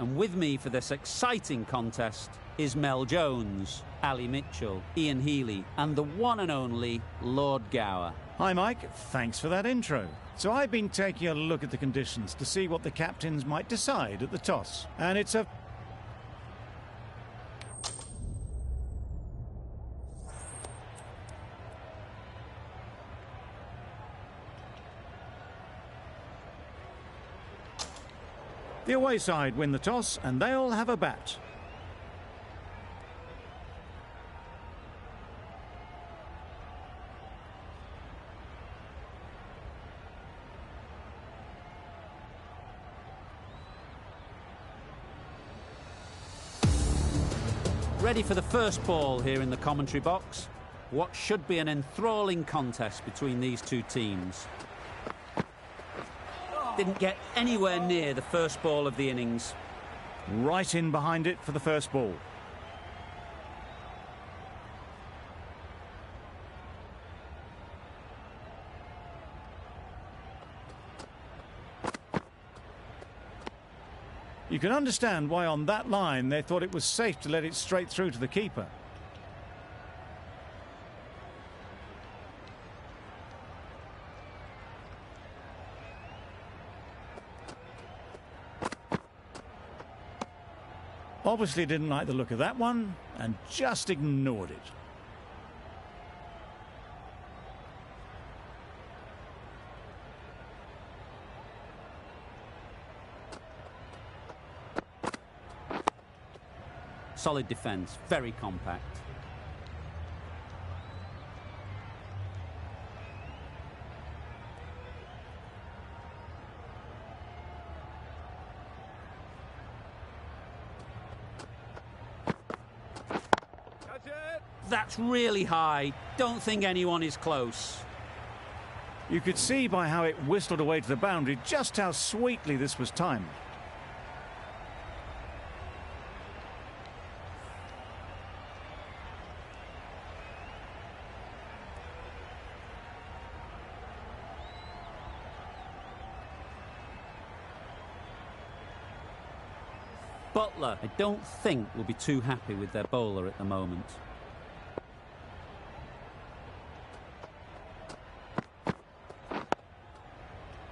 And with me for this exciting contest is Mel Jones, Ali Mitchell, Ian Healy, and the one and only Lord Gower. Hi Mike, thanks for that intro. So I've been taking a look at the conditions to see what the captains might decide at the toss. And it's a... The away side win the toss and they'll have a bat. Ready for the first ball here in the commentary box. What should be an enthralling contest between these two teams. Didn't get anywhere near the first ball of the innings. Right in behind it for the first ball. You can understand why on that line they thought it was safe to let it straight through to the keeper. Obviously didn't like the look of that one and just ignored it. Solid defence, very compact. That's really high. Don't think anyone is close. You could see by how it whistled away to the boundary just how sweetly this was timed. Butler, I don't think, will be too happy with their bowler at the moment.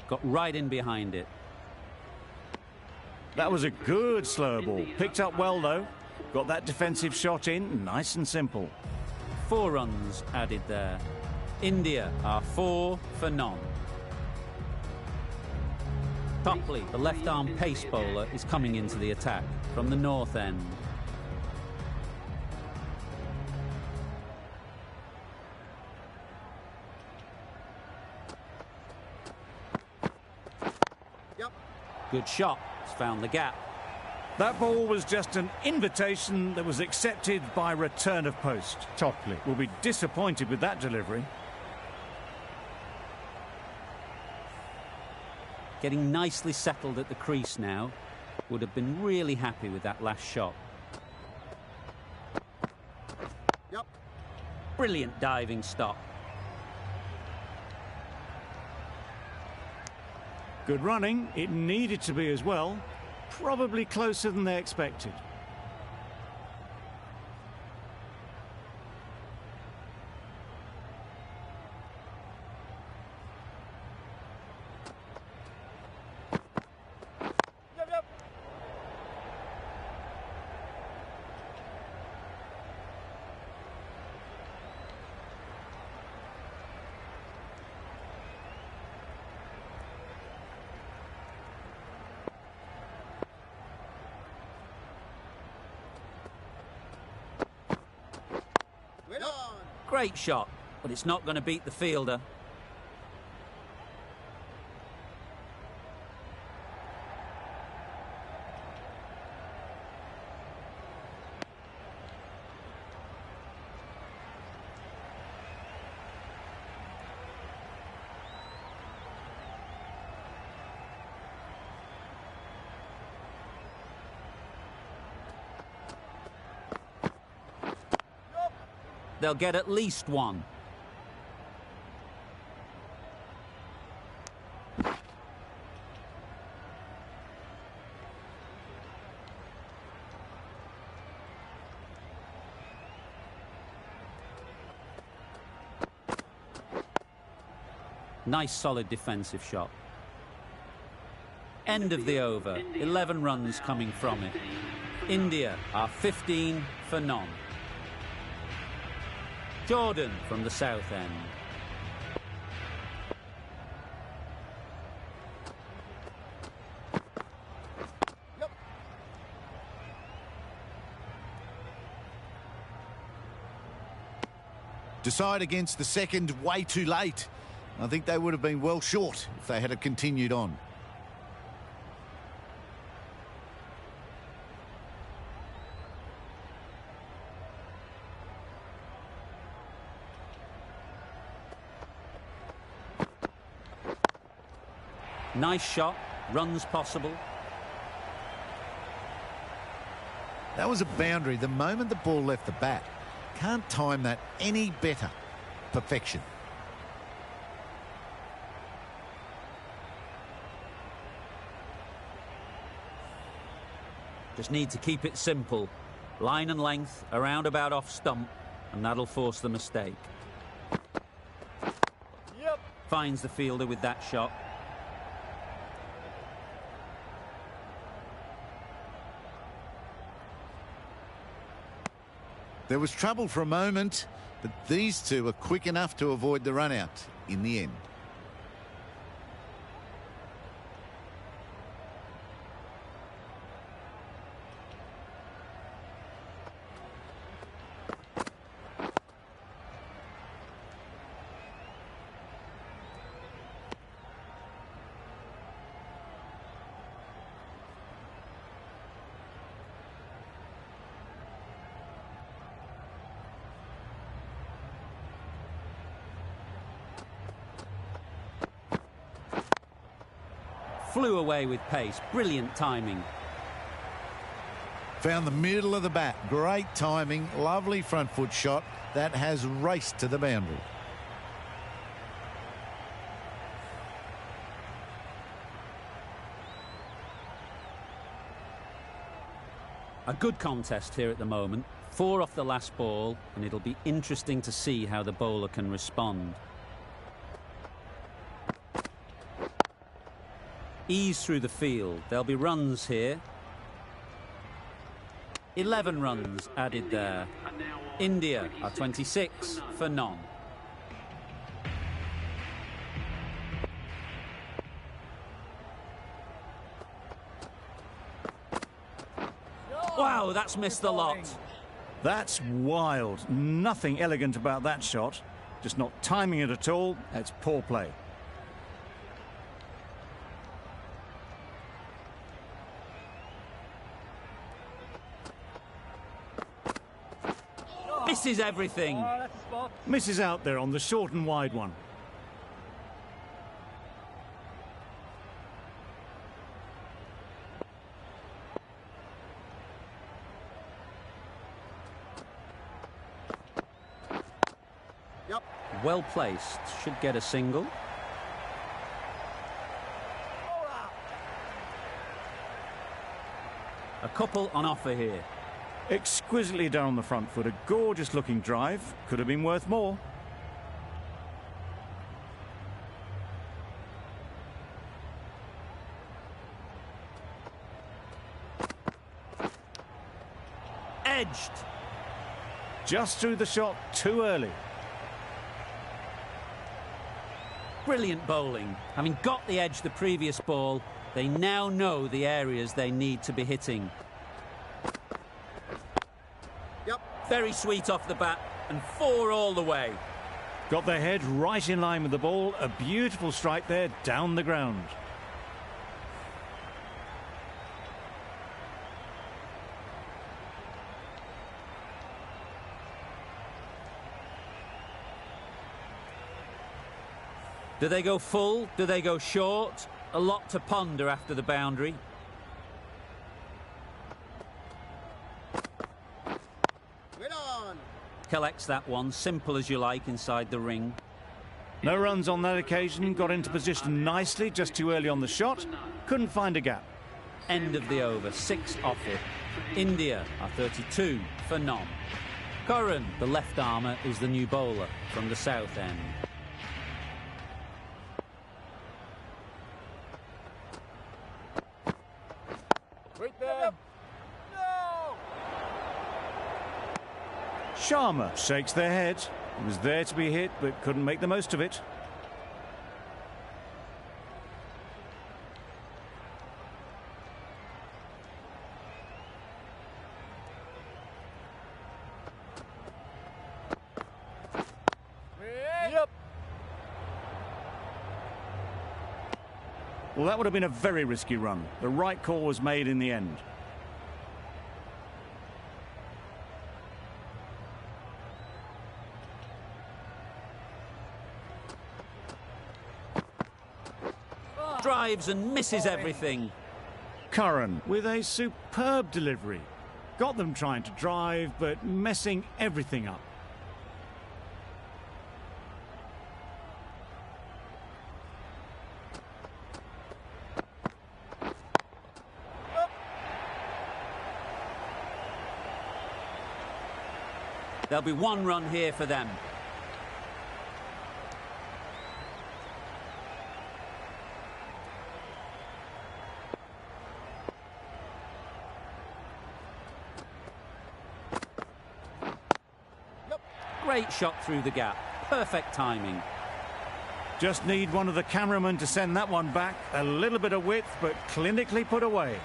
Got right in behind it. That was a good slow ball. Picked up well though. Got that defensive shot in, nice and simple. 4 runs added there. India are 4 for none. Topley, the left-arm pace bowler, is coming into the attack from the north end. Yep. Good shot. It's found the gap. That ball was just an invitation that was accepted by return of post. Topley will be disappointed with that delivery. Getting nicely settled at the crease now. Would have been really happy with that last shot. Yep. Brilliant diving stop. Good running. It needed to be as well. Probably closer than they expected. Great shot, but it's not going to beat the fielder. They'll get at least one. Nice solid defensive shot. End of the over. 11 runs coming from it. India are 15 for none. Jordan from the south end. Yep. Decide against the second way too late. I think they would have been well short if they had continued on. Nice shot, runs possible. That was a boundary the moment the ball left the bat. Can't time that any better. Perfection. Just need to keep it simple. Line and length, around about off stump, and that'll force the mistake. Yep. Finds the fielder with that shot. There was trouble for a moment, but these two were quick enough to avoid the run out in the end. Flew away with pace. Brilliant timing. Found the middle of the bat. Great timing. Lovely front foot shot. That has raced to the boundary. A good contest here at the moment. 4 off the last ball, and it'll be interesting to see how the bowler can respond. Ease through the field. There'll be runs here. 11 runs added there. India are 26 for none. Wow, that's missed the lot. That's wild. Nothing elegant about that shot. Just not timing it at all. That's poor play. Misses everything. Misses out there on the short and wide one. Yep. Well placed. Should get a single. A couple on offer here. Exquisitely done on the front foot. A gorgeous looking drive. Could have been worth more. Edged. Just threw the shot too early. Brilliant bowling. Having got the edge the previous ball, they now know the areas they need to be hitting. Yep. Very sweet off the bat, and 4 all the way. Got their head right in line with the ball. A beautiful strike there down the ground. Do they go full? Do they go short? A lot to ponder after the boundary. Wait on. Collects that one, simple as you like, inside the ring. No runs on that occasion. Got into position nicely, just too early on the shot. Couldn't find a gap. End of the over, 6 off it. India are 32 for none. Curran, the left armour, is the new bowler from the south end. there. No! Sharma shakes their head. He was there to be hit, but couldn't make the most of it. Yep. Well, that would have been a very risky run. The right call was made in the end. Drives and misses everything. Curran with a superb delivery. Got them trying to drive, but messing everything up. There'll be one run here for them. Great shot through the gap. Perfect timing. Just need one of the cameramen to send that one back. A little bit of width, but clinically put away.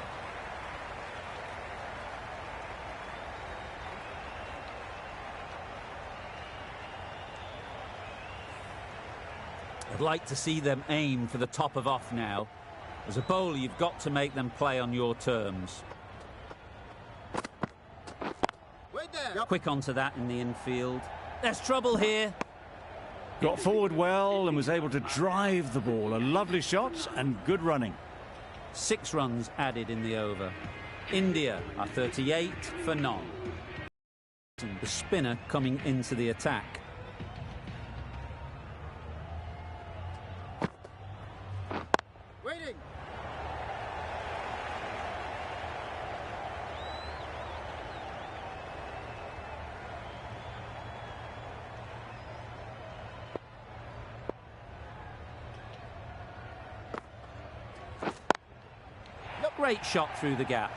I'd like to see them aim for the top of off now. As a bowler, you've got to make them play on your terms. Wait there. Yep. Quick onto that in the infield. There's trouble here. Got forward well and was able to drive the ball. A lovely shot and good running. 6 runs added in the over. India are 38 for none. The spinner coming into the attack. Waiting. Great shot through the gap.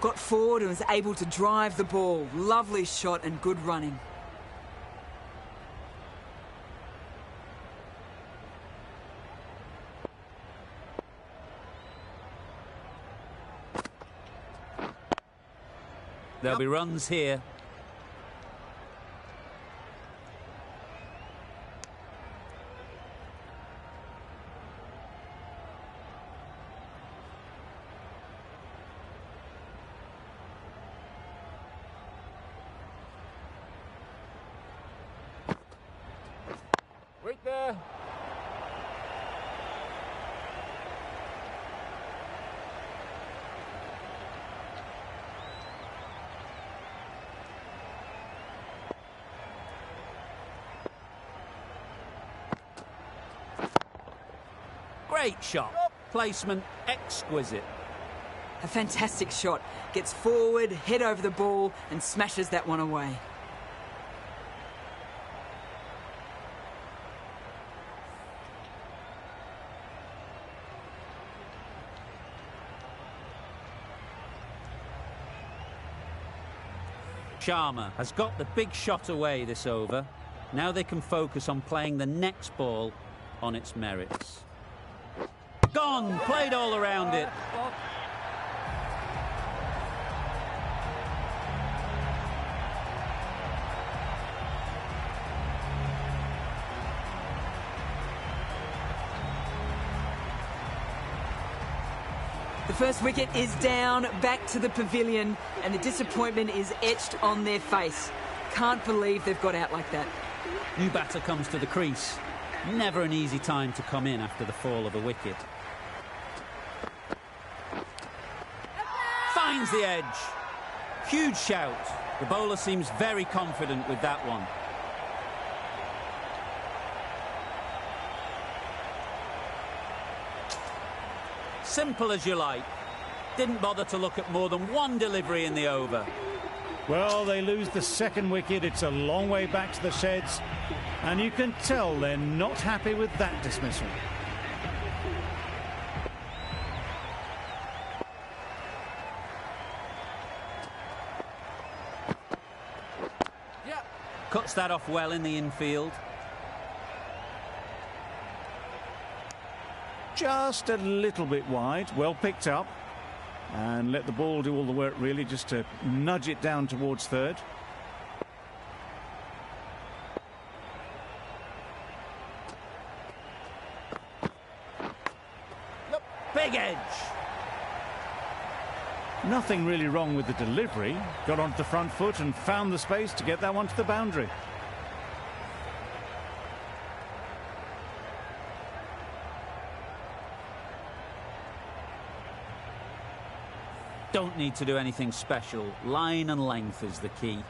Got forward and was able to drive the ball. Lovely shot and good running. There'll be runs here. Wait there. Great shot. Placement exquisite. A fantastic shot. Gets forward, head over the ball and smashes that one away. Sharma has got the big shot away this over. Now they can focus on playing the next ball on its merits. Gone! Played all around it. The first wicket is down, back to the pavilion, and the disappointment is etched on their face. Can't believe they've got out like that. New batter comes to the crease. Never an easy time to come in after the fall of a wicket. Finds the edge. Huge shout. The bowler seems very confident with that one. Simple as you like. Didn't bother to look at more than one delivery in the over. Well, they lose the second wicket. It's a long way back to the sheds. And you can tell they're not happy with that dismissal. Yeah. Cuts that off well in the infield. Just a little bit wide. Well picked up. And let the ball do all the work, really, just to nudge it down towards third. Yep. Big edge. Nothing really wrong with the delivery. Got onto the front foot and found the space to get that one to the boundary. Don't need to do anything special. Line and length is the key.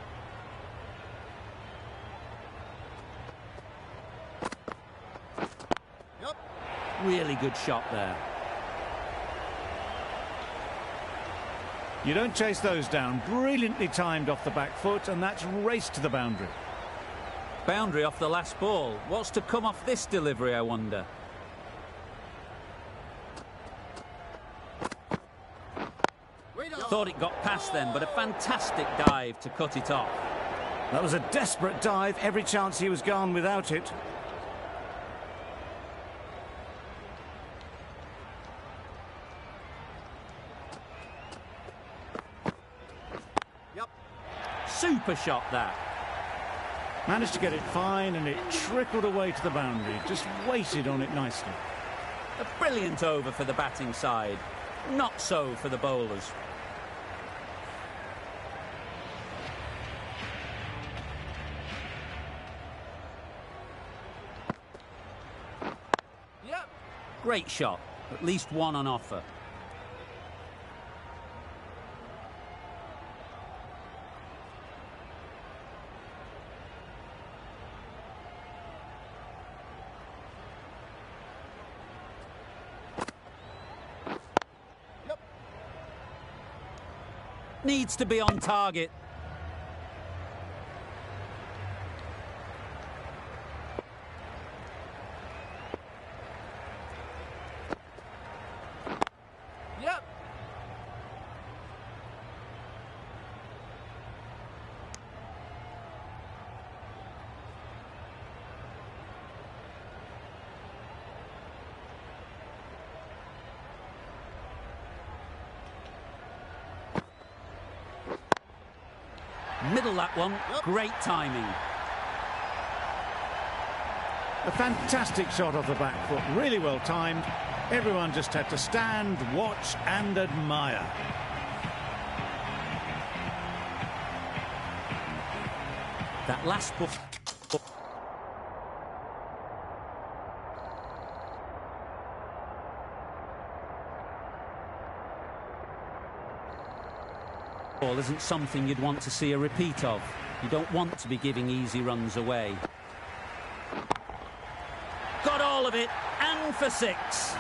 Yep. Really good shot there. You don't chase those down. Brilliantly timed off the back foot, and that's raced to the boundary. Boundary off the last ball. What's to come off this delivery, I wonder? Thought it got past them, but a fantastic dive to cut it off. That was a desperate dive. Every chance he was gone without it. Yep. Super shot that. Managed to get it fine, and it trickled away to the boundary. Just waited on it nicely. A brilliant over for the batting side. Not so for the bowlers. Great shot. At least one on offer. Yep. Needs to be on target. Yep. Middle that one. Yep. Great timing. A fantastic shot off the back foot. Really well timed. Everyone just had to stand, watch and admire. That last ball. Ball isn't something you'd want to see a repeat of. You don't want to be giving easy runs away. Got all of it, and for 6.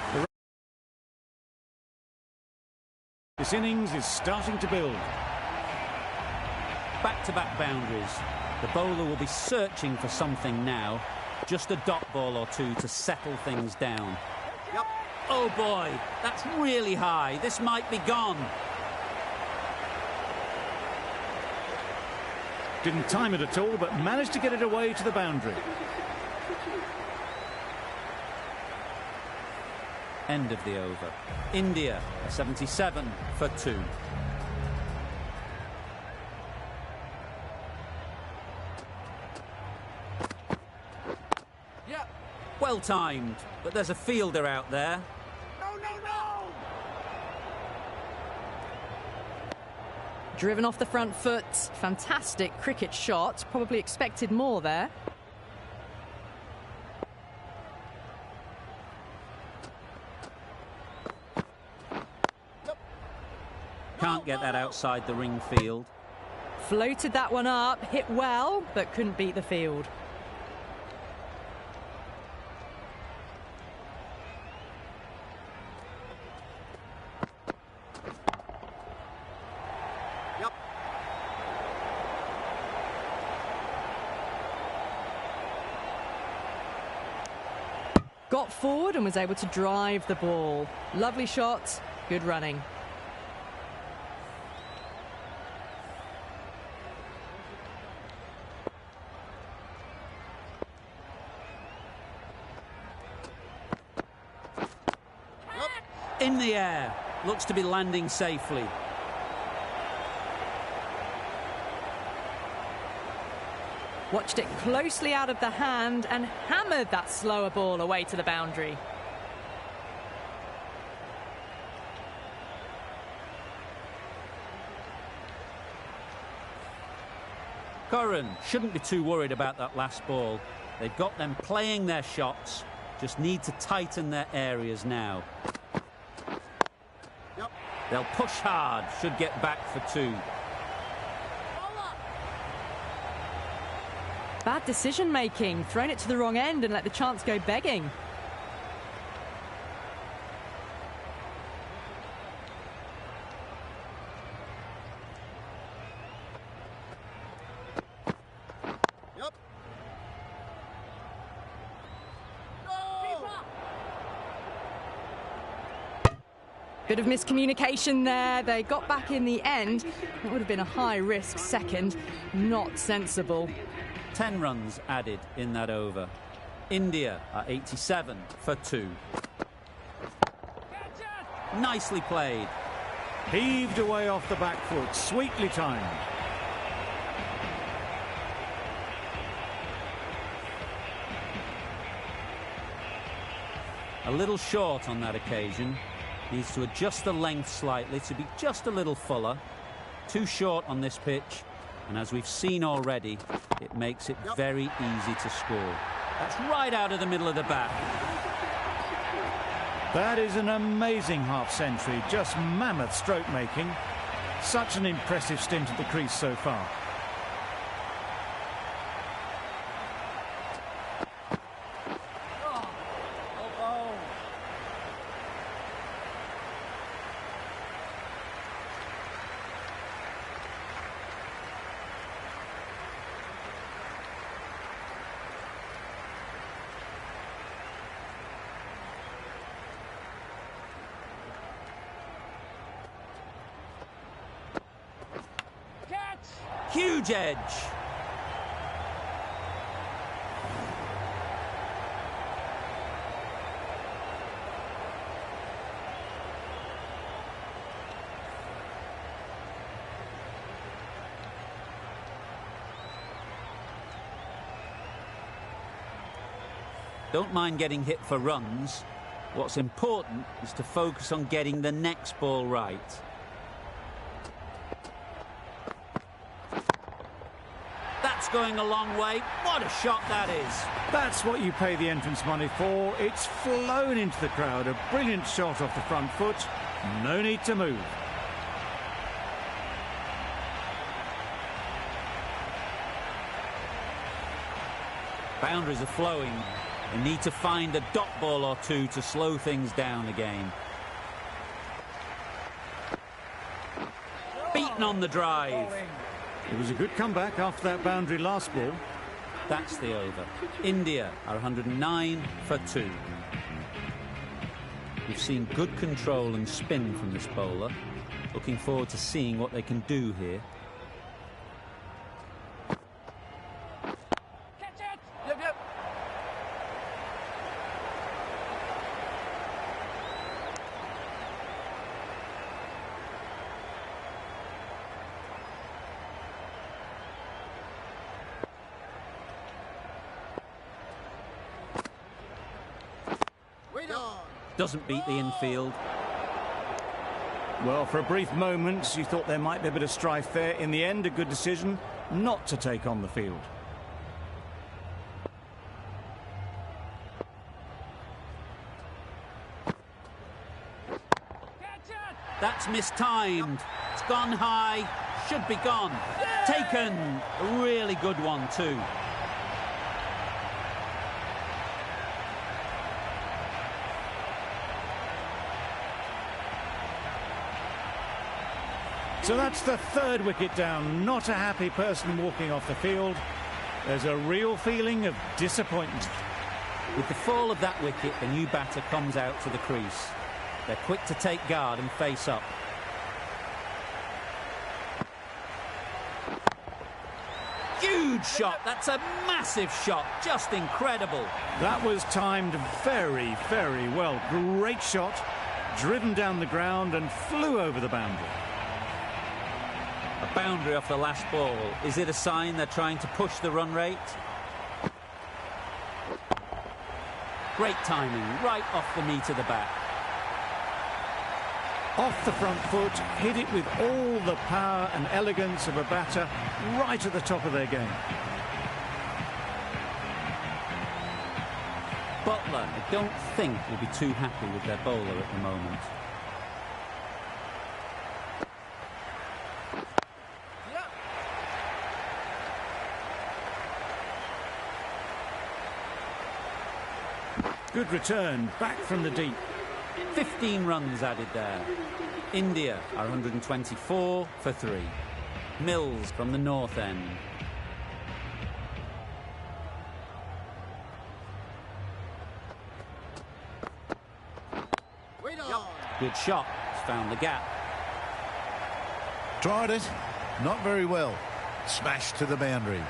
This innings is starting to build. Back-to-back boundaries. The bowler will be searching for something now. Just a dot ball or two to settle things down. Yep. Oh boy, that's really high. This might be gone. Didn't time it at all, but managed to get it away to the boundary. End of the over. India, 77 for 2. Yeah. Well timed, but there's a fielder out there. No, no, no. Driven off the front foot. Fantastic cricket shot. Probably expected more there. Can't get that outside the ring field. Floated that one up. Hit well, but couldn't beat the field. got forward and was able to drive the ball. Lovely shot, good running. In the air, looks to be landing safely. Watched it closely out of the hand and hammered that slower ball away to the boundary. Curran shouldn't be too worried about that last ball. They've got them playing their shots, just need to tighten their areas now. Yep. They'll push hard, should get back for 2. Bad decision making, thrown it to the wrong end and let the chance go begging. Yep. Bit of miscommunication there. They got back in the end. It would have been a high-risk second. Not sensible. 10 runs added in that over. India are 87 for 2. Nicely played. Heaved away off the back foot, sweetly timed. A little short on that occasion. Needs to adjust the length slightly to be just a little fuller. Too short on this pitch. And as we've seen already, it makes it very easy to score. That's right out of the middle of the bat. That is an amazing half-century, just mammoth stroke making. Such an impressive stint at the crease so far. Huge edge. Don't mind getting hit for runs. What's important is to focus on getting the next ball right. That's going a long way. What a shot that is. That's what you pay the entrance money for. It's flown into the crowd. A brilliant shot off the front foot. No need to move. Boundaries are flowing. They need to find a dot ball or two to slow things down again. Beaten on the drive. It was a good comeback after that boundary last ball. That's the over. India are 109 for 2. We've seen good control and spin from this bowler. Looking forward to seeing what they can do here. Yep. Doesn't beat the infield. Well, for a brief moment, you thought there might be a bit of strife there. In the end, a good decision not to take on the field. That's mistimed. It's gone high. Should be gone. Taken. A really good one, too. So that's the third wicket down. Not a happy person walking off the field. There's a real feeling of disappointment. With the fall of that wicket, the new batter comes out to the crease. They're quick to take guard and face up. Huge shot. That's a massive shot. Just incredible. That was timed very, very well. Great shot. Driven down the ground and flew over the boundary. A boundary off the last ball. Is it a sign they're trying to push the run rate? Great timing, right off the meat of the bat. Off the front foot, hit it with all the power and elegance of a batter right at the top of their game. Butler, I don't think, will be too happy with their bowler at the moment. Good return, back from the deep. 15 runs added there. India are 124 for 3. Mills from the north end. Good shot. It's found the gap. Tried it. Not very well. Smashed to the boundary.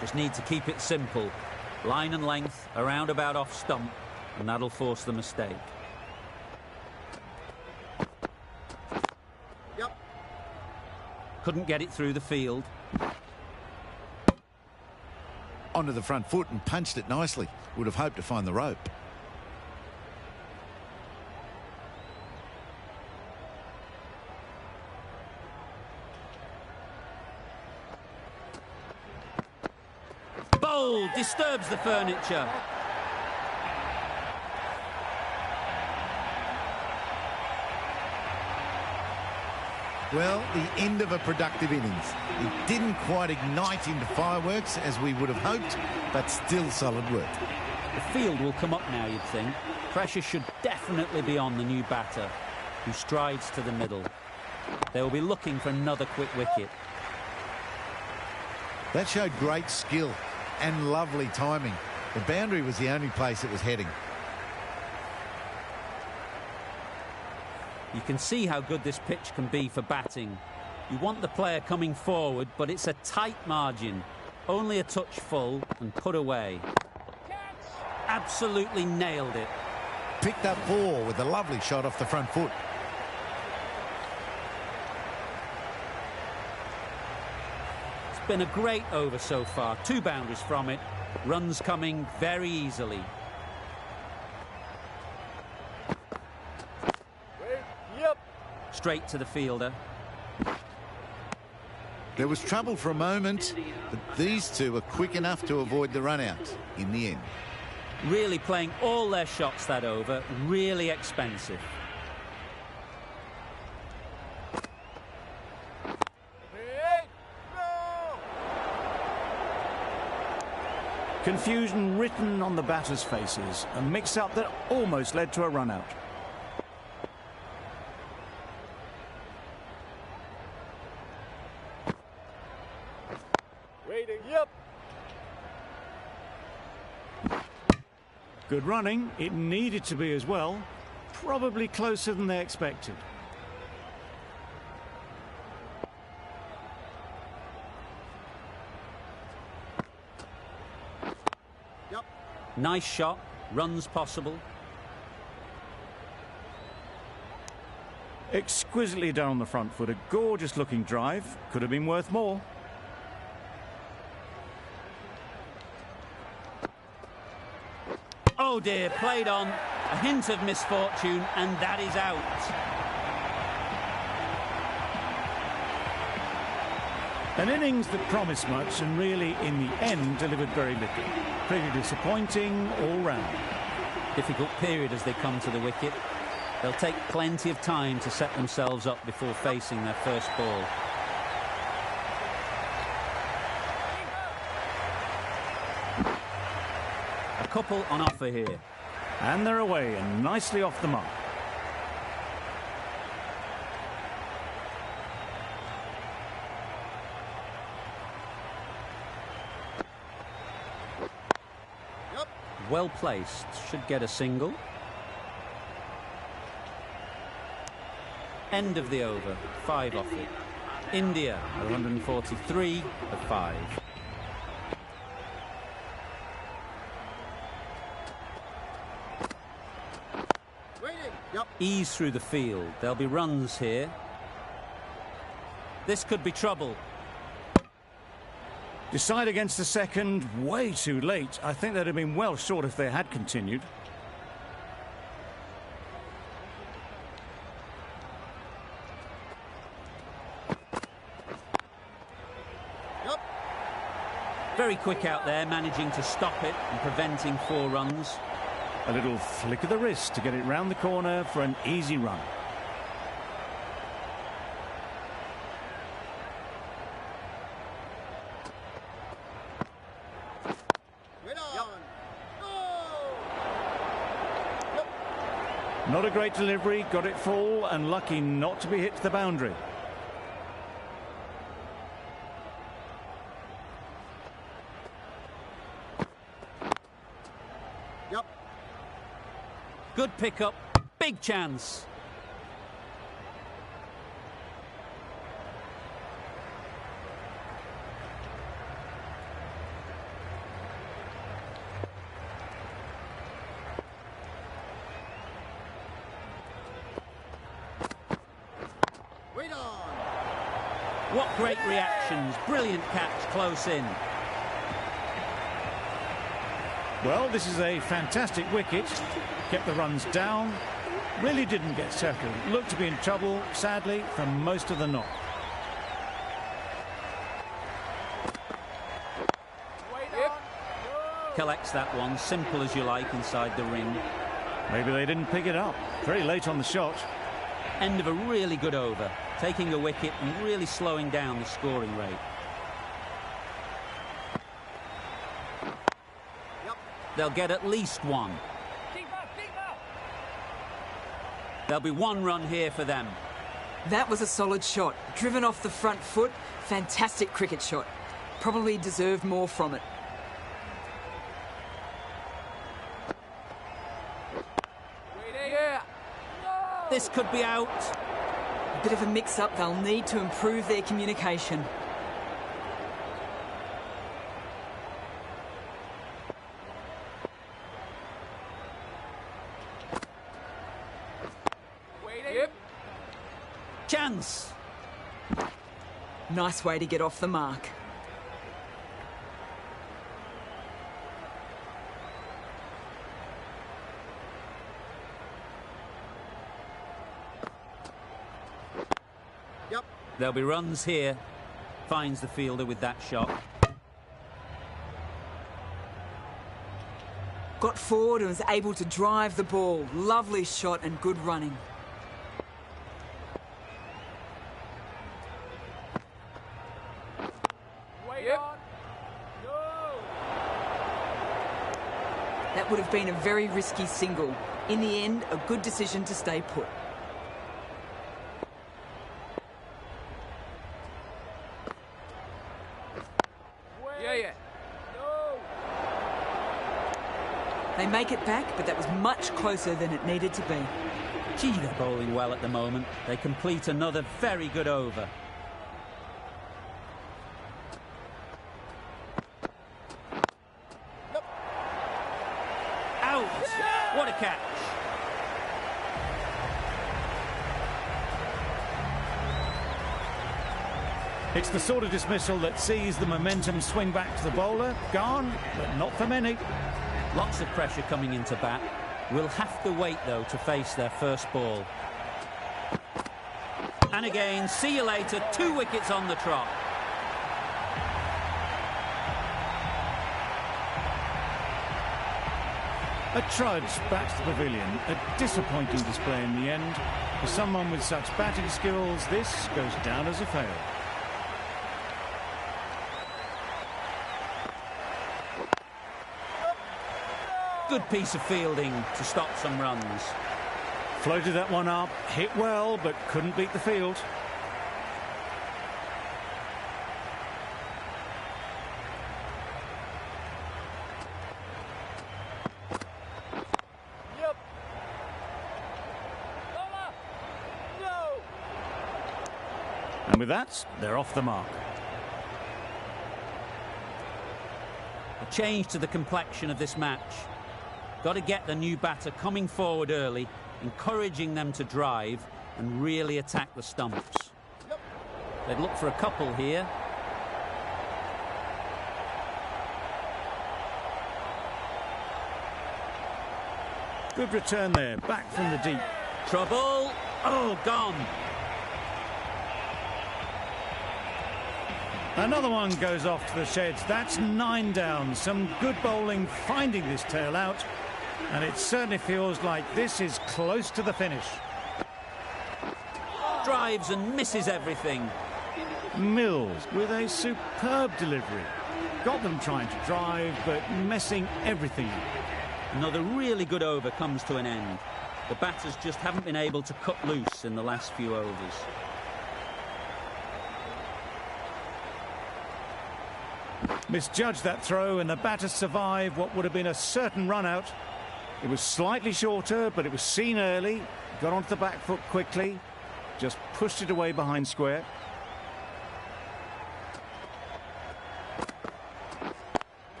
Just need to keep it simple. Line and length, around about off stump, and that'll force the mistake. Yep. Couldn't get it through the field. Onto the front foot and punched it nicely. Would have hoped to find the rope. Bowl disturbs the furniture. Well, the end of a productive innings. It didn't quite ignite into fireworks as we would have hoped, but still solid work. The field will come up now, you'd think. Pressure should definitely be on the new batter, who strides to the middle. They will be looking for another quick wicket. That showed great skill and lovely timing. The boundary was the only place it was heading. You can see how good this pitch can be for batting. You want the player coming forward, but it's a tight margin. Only a touch full and put away. Absolutely nailed it. Picked up 4 with a lovely shot off the front foot. It's been a great over so far. 2 boundaries from it. Runs coming very easily. Yep. Straight to the fielder. There was trouble for a moment, but these two were quick enough to avoid the run-out in the end. Really playing all their shots that over. Really expensive. Confusion written on the batters' faces. A mix-up that almost led to a run-out. Waiting. Yep. Good running. It needed to be as well. Probably closer than they expected. Yep. Nice shot. Runs possible. Exquisitely done on the front foot. A gorgeous looking drive. Could have been worth more. Oh dear, played on. A hint of misfortune, and that is out. An innings that promised much and really, in the end, delivered very little. Pretty disappointing all round. Difficult period as they come to the wicket. They'll take plenty of time to set themselves up before facing their first ball. A couple on offer here. And they're away and nicely off the mark. well placed. Should get a single. End of the over. 5 off it. India, 143 of 5. Yep. Ease through the field. There'll be runs here. This could be trouble. Decide against the second, way too late. I think they'd have been well short if they had continued. Yep. Very quick out there, managing to stop it and preventing 4 runs. A little flick of the wrist to get it round the corner for an easy run. Wait on. Go. Yep. Not a great delivery, got it full and lucky not to be hit to the boundary. Yep. Good pickup, big chance. Wait on. What great reactions, brilliant catch close in. Well, this is a fantastic wicket. Kept the runs down. Really didn't get settled. Looked to be in trouble, sadly, for most of the knock. Collects that one, simple as you like, inside the ring. Maybe they didn't pick it up. Very late on the shot. End of a really good over, taking a wicket and really slowing down the scoring rate. Yep. They'll get at least 1. There'll be 1 run here for them. That was a solid shot. Driven off the front foot. Fantastic cricket shot. Probably deserved more from it. This could be out. A bit of a mix-up. They'll need to improve their communication. Chance. Nice way to get off the mark. Yep. There'll be runs here. Finds the fielder with that shot. Got forward and was able to drive the ball. Lovely shot and good running. That would have been a very risky single. In the end, a good decision to stay put. They make it back, but that was much closer than it needed to be. Gee, they're bowling well at the moment. They complete another very good over. Out! What a catch! It's the sort of dismissal that sees the momentum swing back to the bowler. Gone, but not for many. Lots of pressure coming into bat. Will have to wait, though, to face their first ball. And again, see you later. 2 wickets on the trot. A trudge back to the pavilion. A disappointing display in the end. For someone with such batting skills, this goes down as a fail. Good piece of fielding to stop some runs. Floated that one up, hit well, but couldn't beat the field. with that, they're off the mark. A change to the complexion of this match. Got to get the new batter coming forward early, encouraging them to drive and really attack the stumps. They'd look for a couple here. Good return there, back from the deep. Trouble. Oh, gone. Another one goes off to the sheds. That's 9 down. Some good bowling finding this tail out. And it certainly feels like this is close to the finish. Drives and misses everything. Mills with a superb delivery. Got them trying to drive, but messing everything up. Another really good over comes to an end. The batters just haven't been able to cut loose in the last few overs. Misjudged that throw, and the batters survive what would have been a certain run out. It was slightly shorter, but it was seen early. Got onto the back foot quickly. Just pushed it away behind square.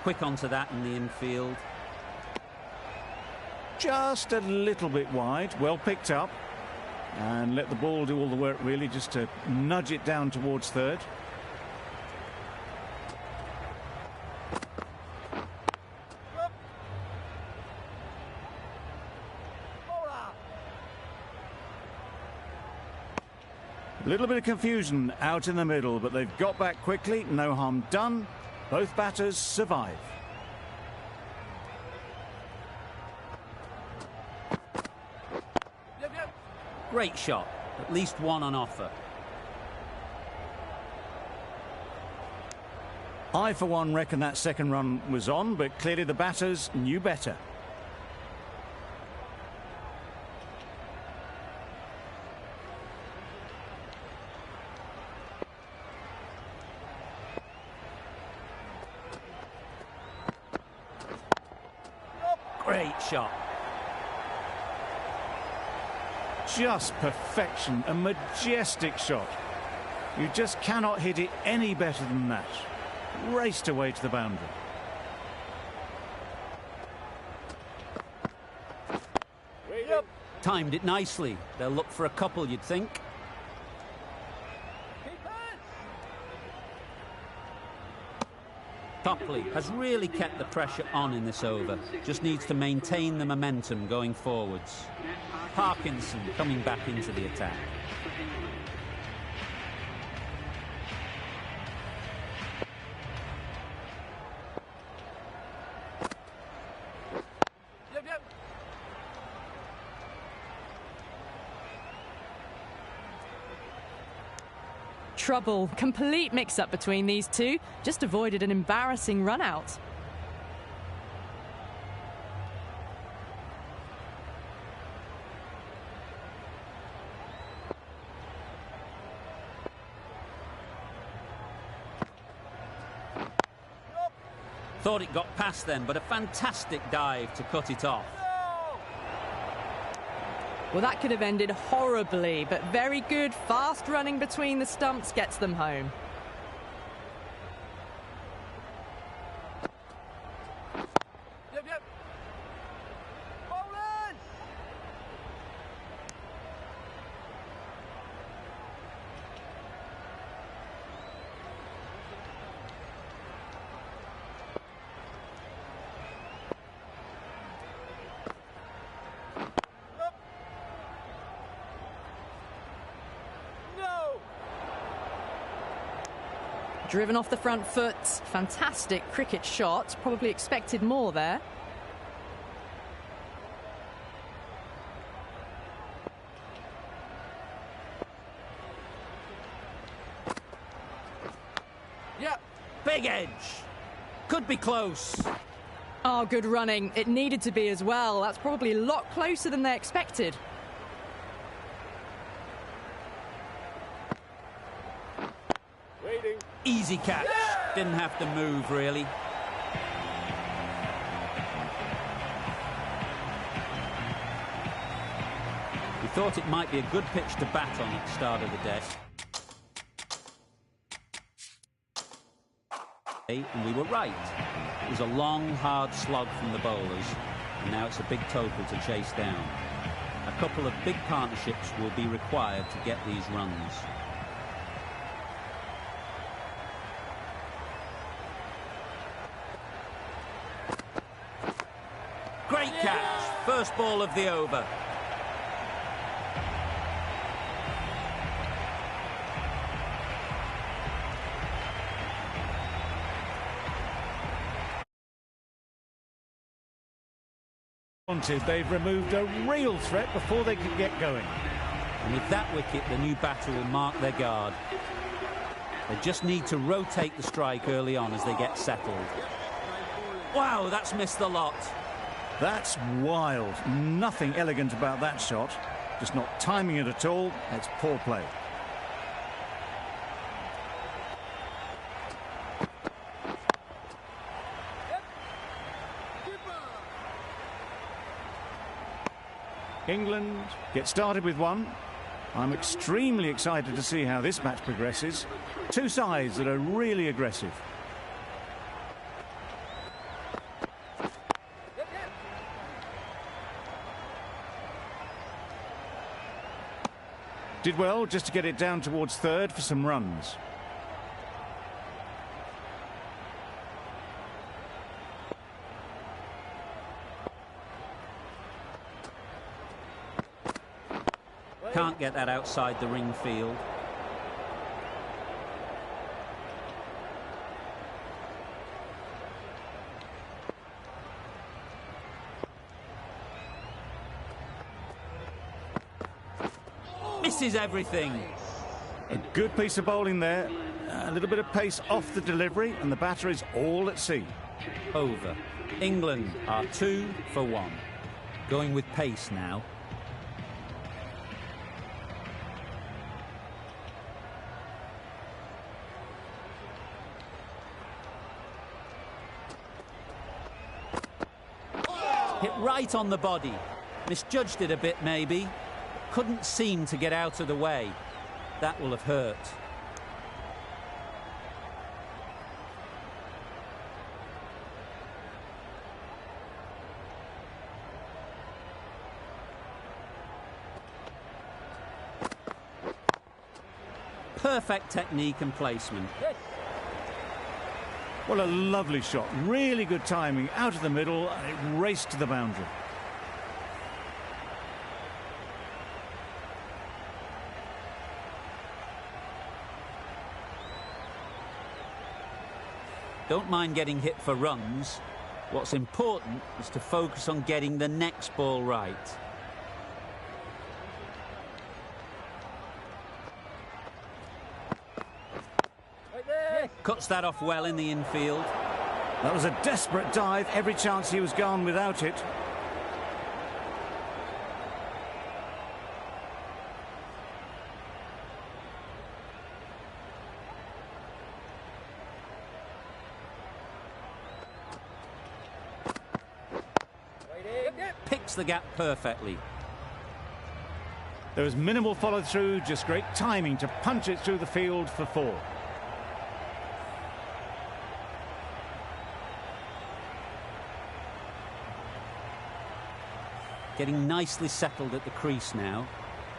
Quick onto that in the infield. Just a little bit wide. Well picked up. And let the ball do all the work, really, just to nudge it down towards third. A little bit of confusion out in the middle, but they've got back quickly. No harm done. Both batters survive. Great shot. At least one on offer. I, for one, reckon that second run was on, but clearly the batters knew better. Great shot. Just perfection, a majestic shot. You just cannot hit it any better than that. Raced away to the boundary. Timed it nicely. They'll look for a couple, you'd think. Copley has really kept the pressure on in this over. Just needs to maintain the momentum going forwards. Parkinson coming back into the attack. Trouble. Complete mix-up between these two. Just avoided an embarrassing run-out. Thought it got past them, but a fantastic dive to cut it off. Well, that could have ended horribly, but very good. Fast running between the stumps gets them home. Driven off the front foot. Fantastic cricket shot. Probably expected more there. Yeah, big edge. Could be close. Oh, good running. It needed to be as well. That's probably a lot closer than they expected. Easy catch. Didn't have to move, really. We thought it might be a good pitch to bat on at the start of the day. And we were right. It was a long, hard slog from the bowlers, and now it's a big total to chase down. A couple of big partnerships will be required to get these runs. Great catch. First ball of the over. They've removed a real threat before they could get going. And with that wicket, the new batter will mark their guard. They just need to rotate the strike early on as they get settled. Wow, that's missed the lot. That's wild. Nothing elegant about that shot. Just not timing it at all. It's poor play. England get started with one. I'm extremely excited to see how this match progresses. Two sides that are really aggressive. Did well just to get it down towards third for some runs. Can't get that outside the ring field. Misses everything. A good piece of bowling there. A little bit of pace off the delivery, and the batter is all at sea. Over. England are 2 for 1. Going with pace now. Hit right on the body. Misjudged it a bit, maybe. Couldn't seem to get out of the way. That will have hurt. Perfect technique and placement. Well, a lovely shot. Really good timing. Out of the middle, and it raced to the boundary. Don't mind getting hit for runs. What's important is to focus on getting the next ball right. Cuts that off well in the infield. That was a desperate dive. Every chance he was gone without it. Picks the gap perfectly. There was minimal follow-through, just great timing to punch it through the field for 4. Getting nicely settled at the crease now.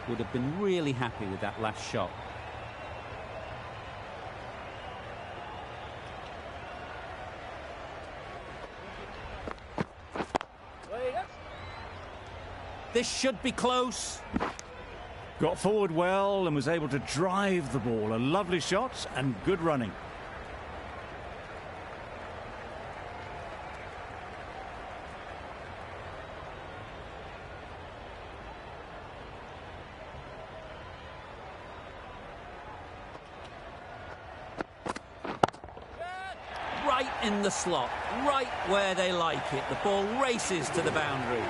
Would have been really happy with that last shot. This should be close. Got forward well and was able to drive the ball. A lovely shot and good running. Right in the slot, right where they like it. The ball races to the boundary.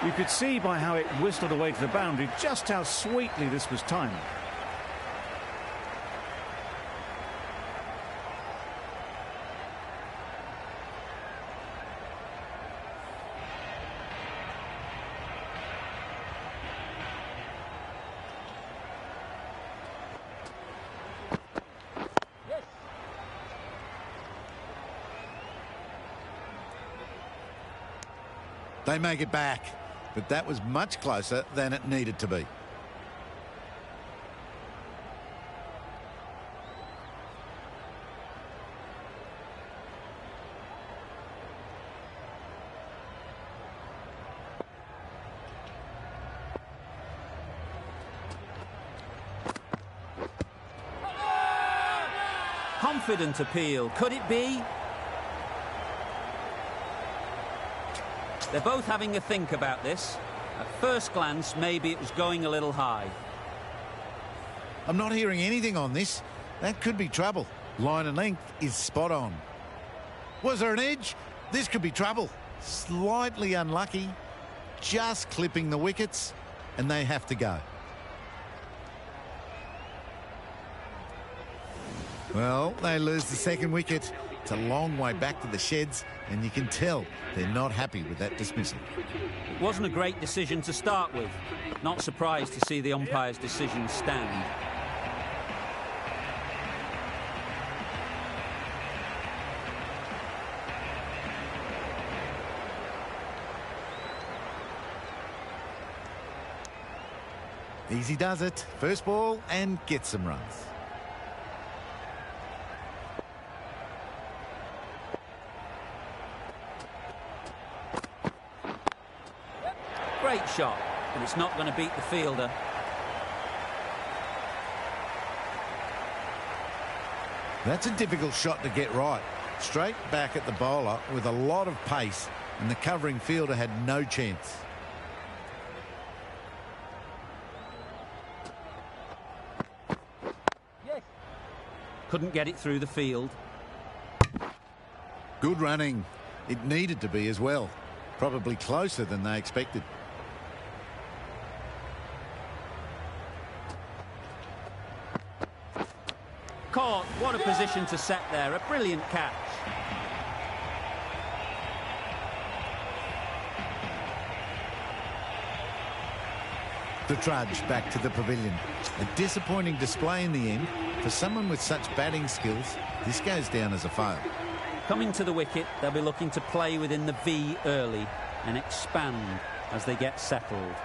You could see by how it whistled away to the boundary just how sweetly this was timed. They make it back, but that was much closer than it needed to be. Confident appeal. Could it be? They're both having a think about this. At first glance, maybe it was going a little high. I'm not hearing anything on this. That could be trouble. Line and length is spot on. Was there an edge? This could be trouble. Slightly unlucky. Just clipping the wickets, and they have to go. Well, they lose the second wicket. It's a long way back to the sheds, and you can tell they're not happy with that dismissal. It wasn't a great decision to start with. Not surprised to see the umpire's decision stand. Easy does it. First ball and gets some runs. Great shot, but it's not going to beat the fielder. That's a difficult shot to get right. Straight back at the bowler with a lot of pace, and the covering fielder had no chance. Couldn't get it through the field. Good running. It needed to be as well. Probably closer than they expected. Caught. What a position to set there. A brilliant catch. The trudge back to the pavilion. A disappointing display in the end. For someone with such batting skills, this goes down as a fail. Coming to the wicket, they'll be looking to play within the V early and expand as they get settled.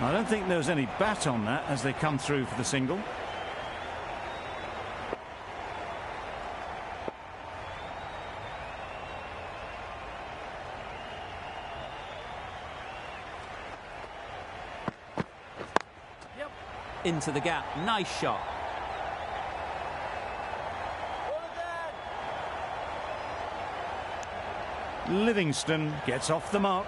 I don't think there was any bat on that as they come through for the single. Into the gap. Nice shot. Livingston gets off the mark.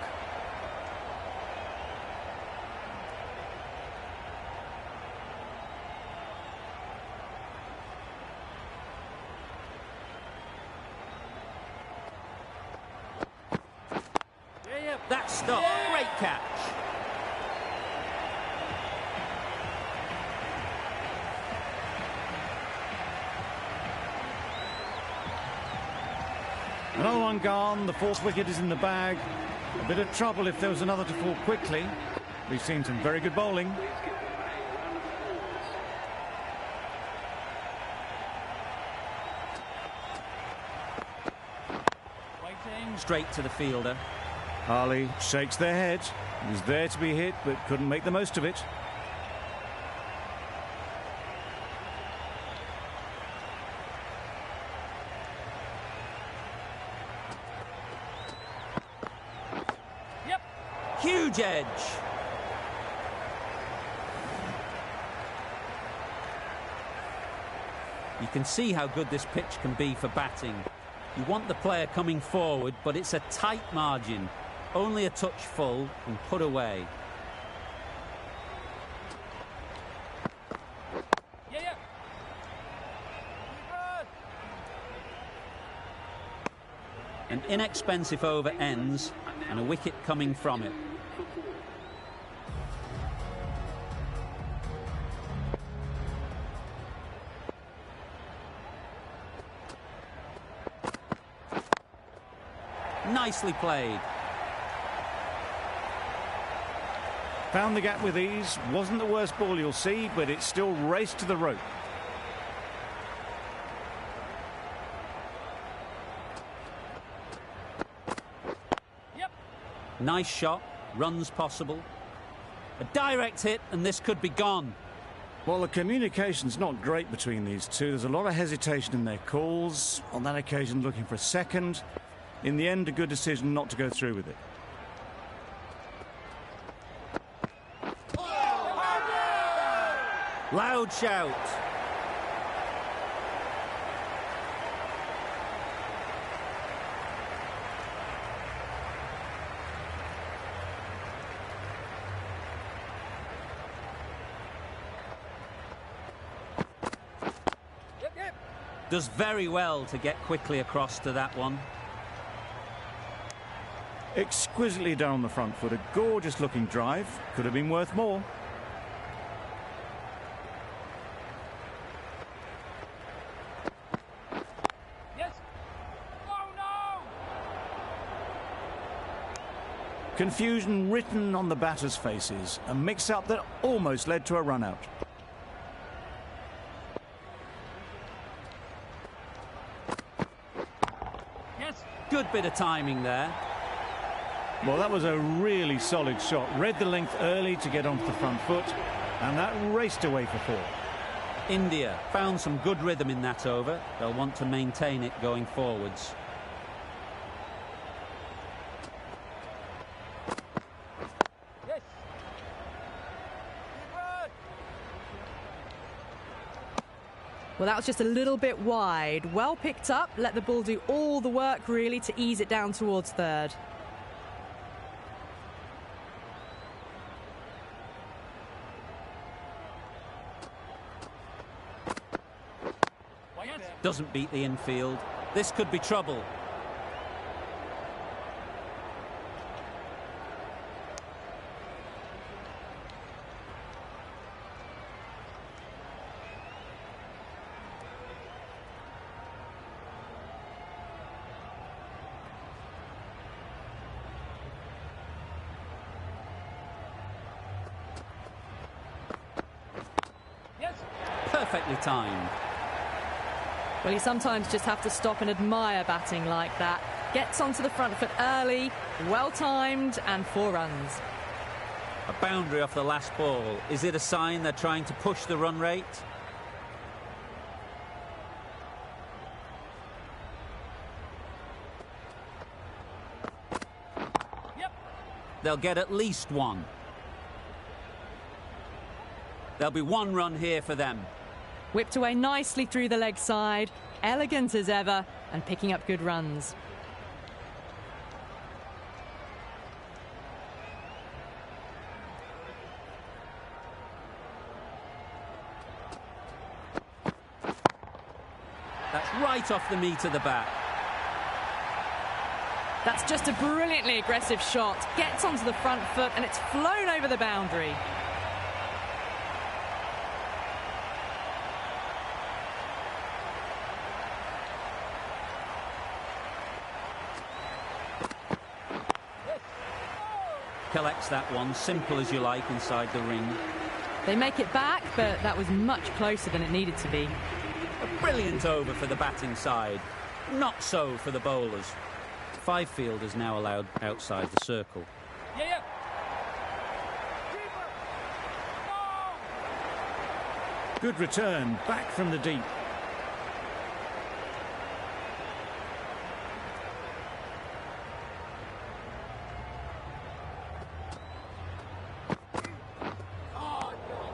That stop. Great catch. Another one gone. The fourth wicket is in the bag. A bit of trouble if there was another to fall quickly. We've seen some very good bowling. Straight to the fielder. Harley shakes their head. He was there to be hit, but couldn't make the most of it. Huge edge. You can see how good this pitch can be for batting. You want the player coming forward, but it's a tight margin. Only a touch full and put away. An inexpensive over ends and a wicket coming from it. Nicely played. Found the gap with ease. Wasn't the worst ball you'll see, but it still raced to the rope. Nice shot, runs possible. A direct hit, and this could be gone. Well, the communication's not great between these two. There's a lot of hesitation in their calls. On that occasion, looking for a second. In the end, a good decision not to go through with it. Loud shout. Does very well to get quickly across to that one. Exquisitely down on the front foot. A gorgeous looking drive. Could have been worth more. Yes. Oh no! Confusion written on the batters' faces. A mix-up that almost led to a run-out. Good bit of timing there. Well, that was a really solid shot. Read the length early to get onto the front foot, and that raced away for 4. India found some good rhythm in that over. They'll want to maintain it going forwards. Yes. Well, that was just a little bit wide. Well picked up, let the ball do all the work, really, to ease it down towards third. Doesn't beat the infield. This could be trouble. Perfectly timed. Well, you sometimes just have to stop and admire batting like that. Gets onto the front foot early, well timed, and 4 runs. A boundary off the last ball. Is it a sign they're trying to push the run rate? Yep. They'll get at least 1. There'll be 1 run here for them. Whipped away nicely through the leg side, elegant as ever, and picking up good runs. That's right off the meat of the bat. That's just a brilliantly aggressive shot. Gets onto the front foot, and it's flown over the boundary. Collects that one, simple as you like, inside the ring. They make it back, but that was much closer than it needed to be. A brilliant over for the batting side. Not so for the bowlers. 5 fielders now allowed outside the circle. Yeah. Good return, back from the deep.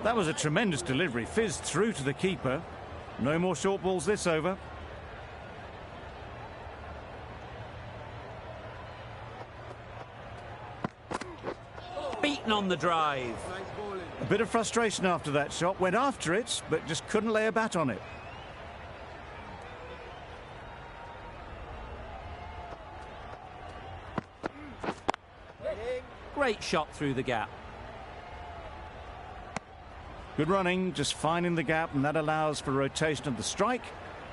That was a tremendous delivery. Fizzed through to the keeper. No more short balls this over. Beaten on the drive. Nice bowling. A bit of frustration after that shot. Went after it, but just couldn't lay a bat on it. Great shot through the gap. Good running, just finding the gap, and that allows for rotation of the strike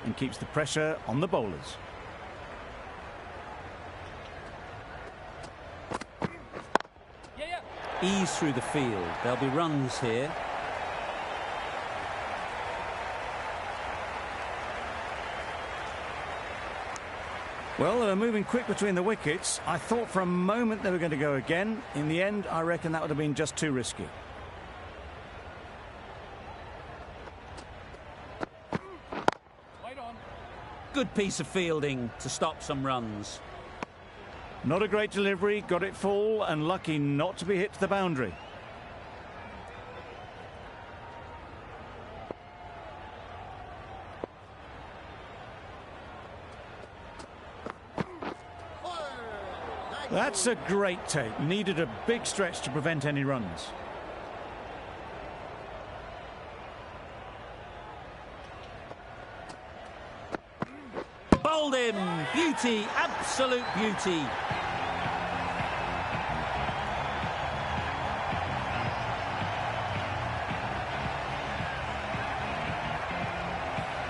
and keeps the pressure on the bowlers. Yeah. Ease through the field. There'll be runs here. Well, they were moving quick between the wickets. I thought for a moment they were going to go again. In the end, I reckon that would have been just too risky. Wait on. Good piece of fielding to stop some runs. Not a great delivery, got it full and lucky not to be hit to the boundary. That's a great take. Needed a big stretch to prevent any runs. Bowled him. Beauty, absolute beauty.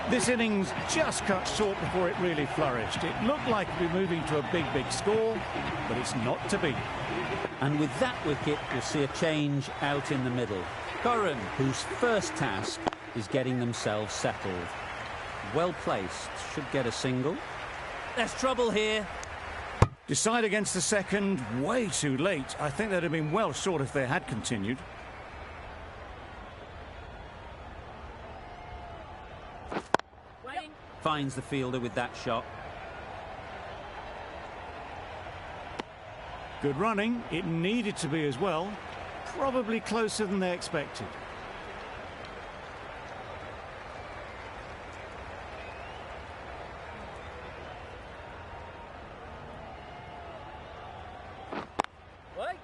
This innings just cut short before it really flourished. It looked like it'd be moving to a big, big score, but it's not to be. And with that wicket, we'll see a change out in the middle. Curran, whose first task is getting themselves settled. Well placed, should get a single. There's trouble here. Decide against the second, way too late. I think they'd have been well short if they had continued. Finds the fielder with that shot. Good running. It needed to be as well. Probably closer than they expected. Wait.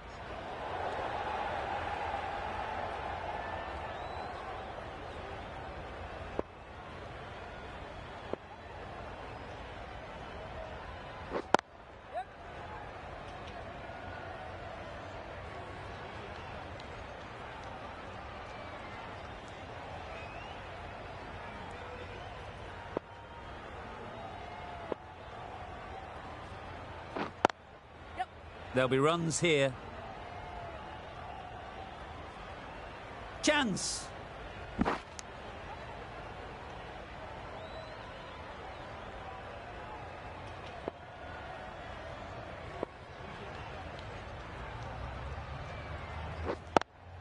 There'll be runs here. Chance!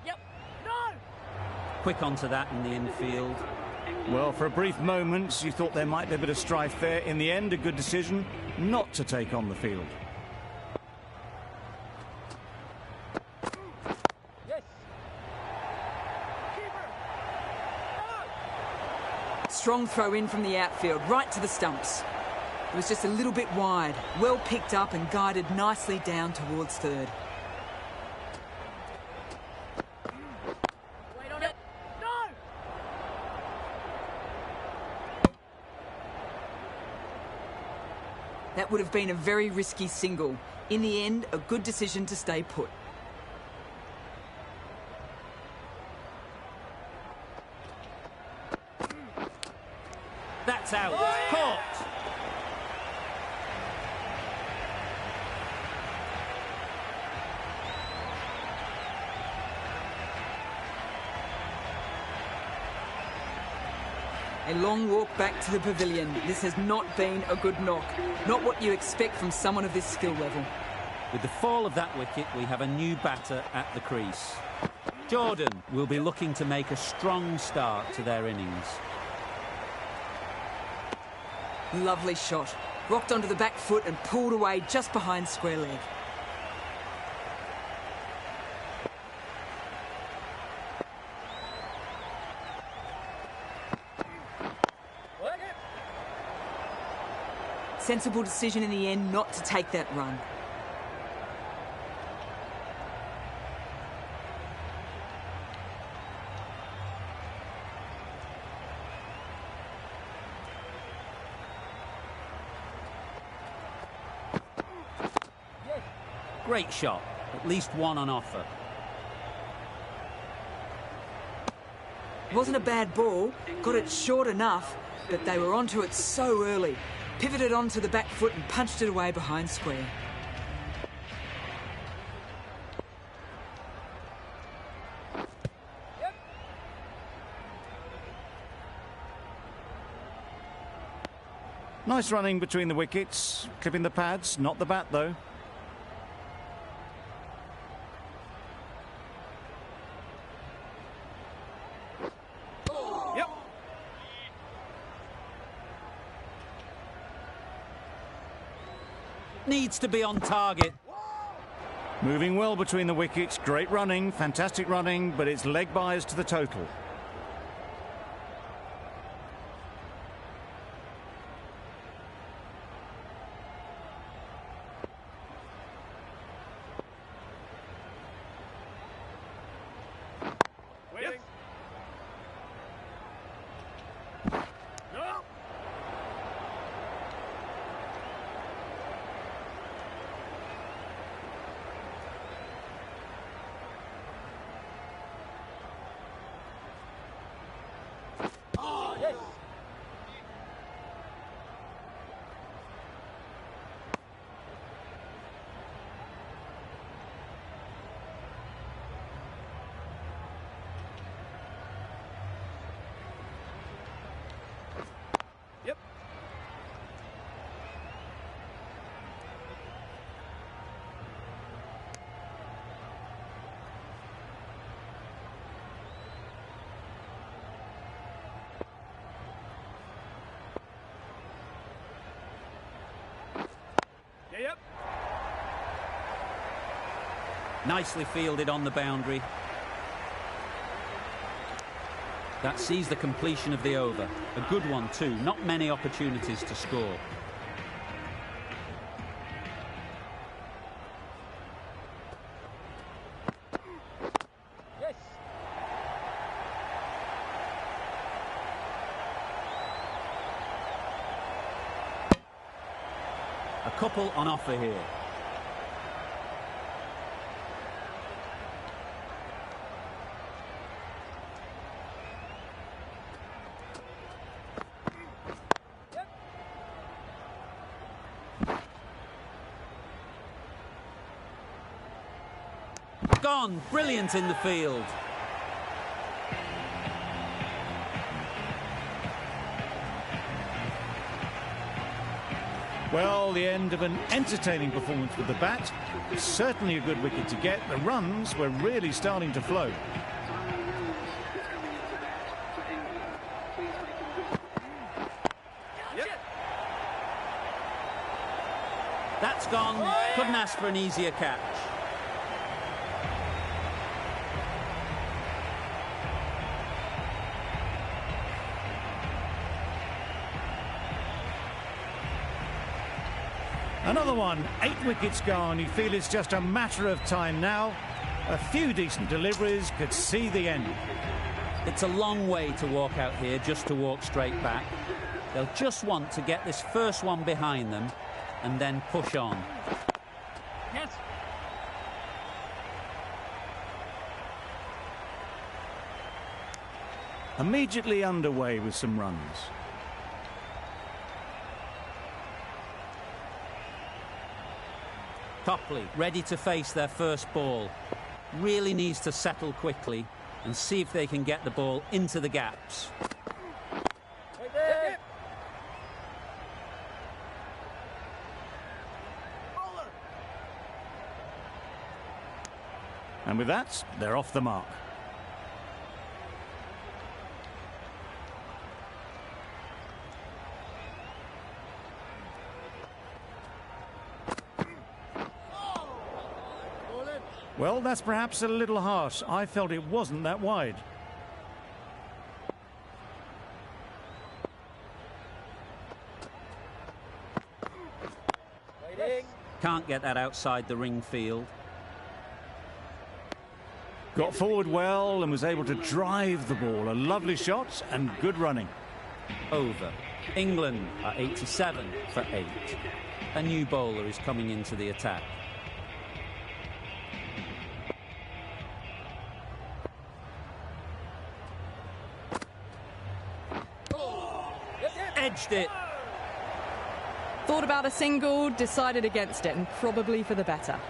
Yep. No! Quick onto that in the infield. Well, for a brief moment, you thought there might be a bit of strife there. In the end, a good decision not to take on the field. Yes. Keeper. Strong throw in from the outfield, right to the stumps. It was just a little bit wide, well picked up and guided nicely down towards third. Wait on it. No! That would have been a very risky single. In the end, a good decision to stay put. That's out. Caught. A long walk back to the pavilion. This has not been a good knock. Not what you expect from someone of this skill level. With the fall of that wicket, we have a new batter at the crease. Jordan will be looking to make a strong start to their innings. Lovely shot. Rocked onto the back foot and pulled away just behind square leg. What? Sensible decision in the end not to take that run. Great shot. At least one on offer. It wasn't a bad ball. Got it short enough, but they were onto it so early. Pivoted onto the back foot and punched it away behind square. Yep. Nice running between the wickets, clipping the pads, not the bat though. Yep. Needs to be on target. Moving well between the wickets, great running, fantastic running, but it's leg byes to the total. Waiting. No. Oh, yes. Yep. Yep. Nicely fielded on the boundary. That sees the completion of the over. A good one too. Not many opportunities to score. Yes. A couple on offer here. Gone. Brilliant in the field. Well, the end of an entertaining performance with the bat. Certainly a good wicket to get. The runs were really starting to flow. Yep. That's gone. Couldn't ask for an easier catch. Another one, 8 wickets gone. You feel it's just a matter of time now. A few decent deliveries could see the end. It's a long way to walk out here just to walk straight back. They'll just want to get this first one behind them and then push on. Yes. Immediately underway with some runs. Copley ready to face their first ball. Really needs to settle quickly and see if they can get the ball into the gaps. Wait there. Bowler. And with that, they're off the mark. Well, that's perhaps a little harsh. I felt it wasn't that wide. Waiting. Can't get that outside the ring field. Got forward well and was able to drive the ball. A lovely shot and good running. Over. England are 87 for 8. A new bowler is coming into the attack. Edged it. Thought about a single, decided against it, and probably for the better.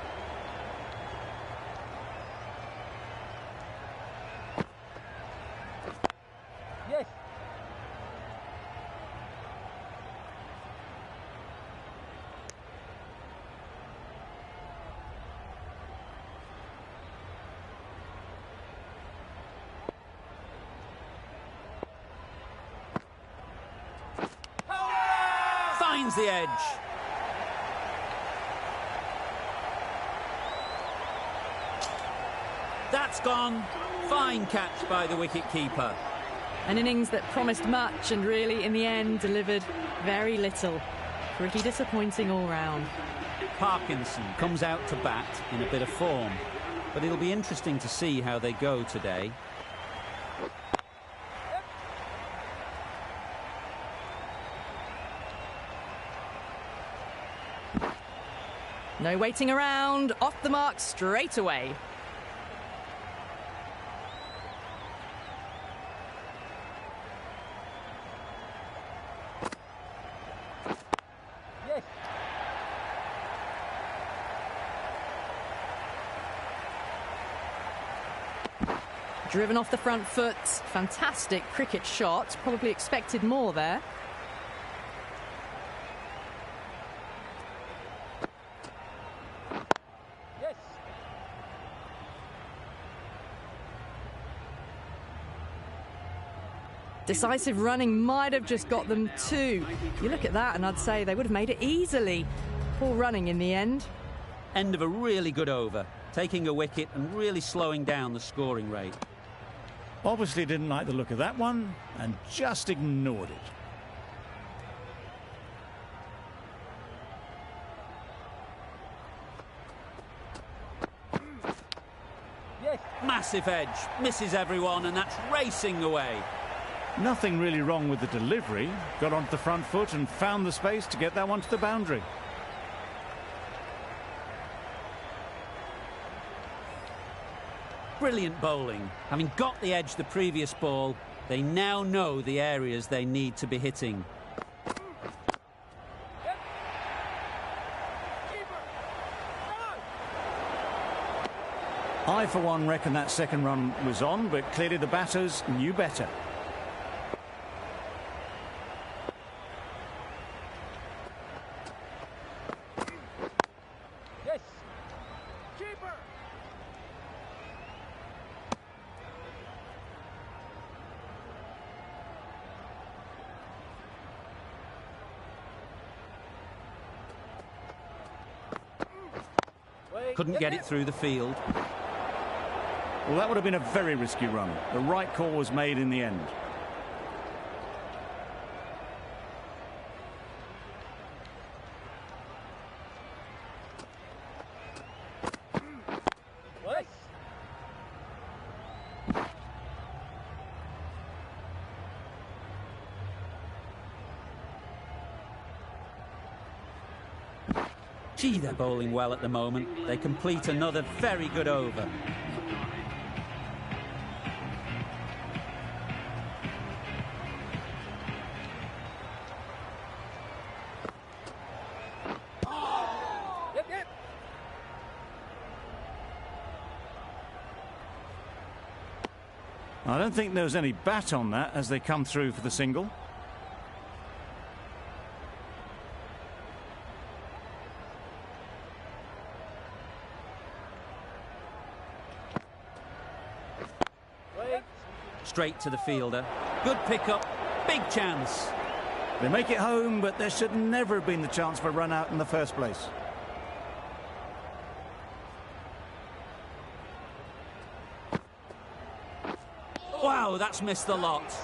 Yes. finds the edge. That's gone. Fine catch by the wicket-keeper. An innings that promised much and really, in the end, delivered very little. Pretty disappointing all round. Parkinson comes out to bat in a bit of form, but it'll be interesting to see how they go today. No waiting around, off the mark straight away. Yes. Driven off the front foot, fantastic cricket shot, probably expected more there. Yes. Decisive running might have just got them two. You look at that and I'd say they would have made it easily. Poor running in the end. End of a really good over, taking a wicket and really slowing down the scoring rate. Obviously didn't like the look of that one and just ignored it. Yes. Massive edge, misses everyone, and that's racing away. Nothing really wrong with the delivery. Got onto the front foot and found the space to get that one to the boundary. Brilliant bowling. Having got the edge the previous ball, they now know the areas they need to be hitting. I, for one, reckon that second run was on, but clearly the batters knew better. Yes. Keeper. Wait. Couldn't get it through the field. Well, that would have been a very risky run. The right call was made in the end. What? Gee, they're bowling well at the moment. They complete another very good over. Yep, yep. I don't think there was any bat on that as they come through for the single. Wait. Straight to the fielder. Good pickup. Big chance. They make it home, but there should never have been the chance for a run out in the first place. Wow, that's missed the lot.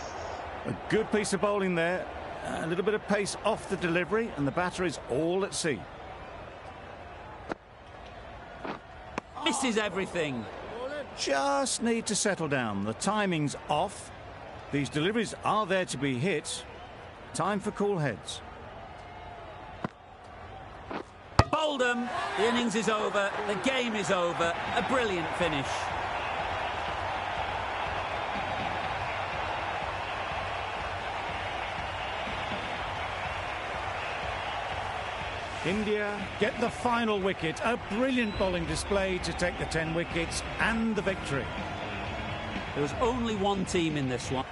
A good piece of bowling there. A little bit of pace off the delivery, and the batter is all at sea. Misses everything. Just need to settle down. The timing's off. These deliveries are there to be hit. Time for cool heads. Bowled them. The innings is over. The game is over. A brilliant finish. India get the final wicket. A brilliant bowling display to take the 10 wickets and the victory. There was only one team in this one.